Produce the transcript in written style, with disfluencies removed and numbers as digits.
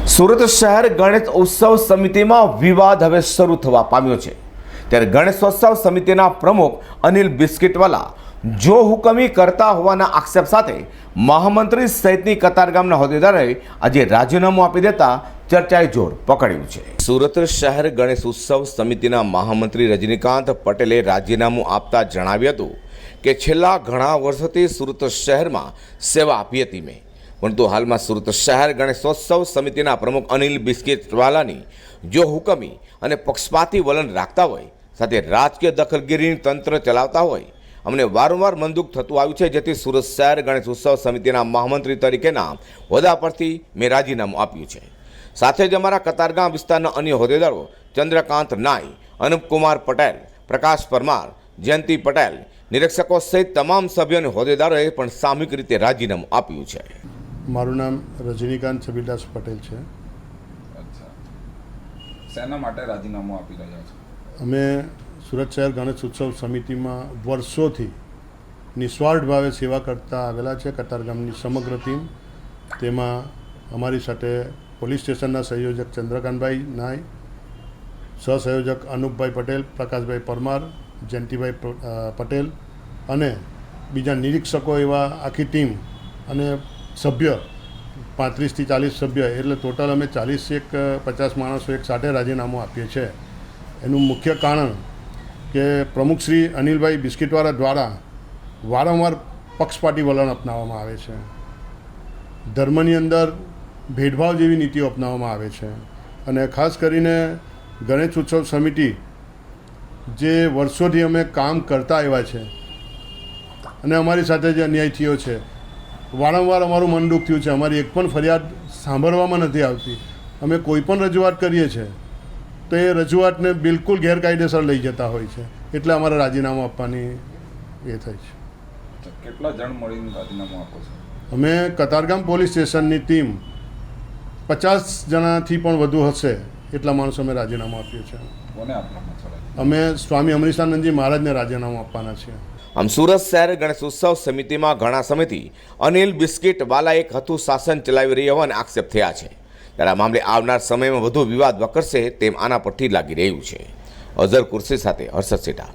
સુરત શહેર ગણેશ ઉત્સવ સમિતિમાં વિવાદ હવે શરૂ થવા પામ્યો છે। ત્યારે ગણેશોત્સવ સમિતિના પ્રમુખ અનિલ બિસ્કિટવાલા જો હુકમી કરતા હોવાના આક્ષેપ સાથે મહામંત્રી સહિતની કતારગામના હોદ્દેદારોએ આજે રાજીનામું આપી દેતા ચર્ચાએ જોર પકડ્યું છે। સુરત શહેર ગણેશ ઉત્સવ સમિતિના મહામંત્રી રજનીકાંત પટેલે રાજીનામું આપતા જણાવ્યું હતું કે છેલ્લા ઘણા વર્ષોથી સુરત શહેરમાં સેવા આપી હતી મેં, પરંતુ હાલમાં સુરત શહેર ગણેશોત્સવ સમિતિના પ્રમુખ અનિલ બિસ્કિટવાલાની જો હુકમી અને પક્ષપાતી વલણ રાખતા હોય સાથે રાજકીય દખલગીરીની તંત્ર ચલાવતા હોય અમને વારંવાર મનદુખ થતું આવ્યું છે, જેથી સુરત શહેર ગણેશ ઉત્સવ સમિતિના મહામંત્રી તરીકેના હોદ્દા પરથી મેં રાજીનામું આપ્યું છે। સાથે જ અમારા કતારગામ વિસ્તારના અન્ય હોદ્દેદારો ચંદ્રકાંત નાઈ, અનુપકુમાર પટેલ, પ્રકાશ પરમાર, જયંતિ પટેલ, નિરીક્ષકો સહિત તમામ સભ્યો અને હોદ્દેદારોએ પણ સામૂહિક રીતે રાજીનામું આપ્યું છે। મારું નામ રજનીકાંત છબીદાસ પટેલ છે। અચ્છા, શેના માટે રાજીનામું આપી રહ્યા છો? અમે સુરત શહેર ગણેશ ઉત્સવ સમિતિમાં વર્ષોથી નિસ્વાર્થ ભાવે સેવા કરતા આવેલા છે। કતારગામની સમગ્ર ટીમ, તેમાં અમારી સાથે પોલીસ સ્ટેશનના સંયોજક ચંદ્રકાંતભાઈ નાય, સહસંયોજક અનુપભાઈ પટેલ, પ્રકાશભાઈ પરમાર, જયંતિભાઈ પટેલ અને બીજા નિરીક્ષકો એવા આખી ટીમ અને સભ્ય 35 થી 40 સભ્ય, એટલે ટોટલ અમે 40-50 માણસો એક સાથે રાજીનામું આપીએ છીએ। એનું મુખ્ય કારણ કે પ્રમુખ શ્રી અનિલભાઈ બિસ્કિટવાલા દ્વારા વારંવાર પક્ષપાતી વલણ અપનાવવામાં આવે છે, ધર્મની અંદર ભેદભાવ જેવી નીતિઓ અપનાવવામાં આવે છે અને ખાસ કરીને ગણેશ ઉત્સવ સમિતિ જે વર્ષોથી અમે કામ કરતા આવ્યા છે અને અમારી સાથે જે અન્યાય થયો છે, વારંવાર અમારું મન દુઃખ થયું છે। અમારી એક પણ ફરિયાદ સાંભળવામાં નથી આવતી। અમે કોઈ પણ રજૂઆત કરીએ છીએ તો એ રજૂઆતને બિલકુલ ગેરકાયદેસર લઈ જતા હોય છે, એટલે અમારે રાજીનામું આપવાની એ થાય છે। કેટલા જણ મળીને રાજીનામું આપો છો? અમે કતારગામ પોલીસ સ્ટેશનની ટીમ 50 જણાથી પણ વધુ હશે એટલા માણસો અમે રાજીનામું આપ્યું છે। કોને આપવાના છો? અમે સ્વામી અમરીશાનંદજી મહારાજને રાજીનામું આપવાના છીએ। આમ સુરત શહેર ગણેશ ઉત્સવ સમિતિમાં ઘણા સમયથી અનિલ બિસ્કિટવાલા એક હતું શાસન ચલાવી રહ્યા હોવાના આક્ષેપ થયા છે। ત્યારે આ મામલે આવનાર સમયમાં વધુ વિવાદ વકરશે તેમ આના પરથી લાગી રહ્યું છે। અઝર કુર્સી સાથે હર્ષદ સેઠા।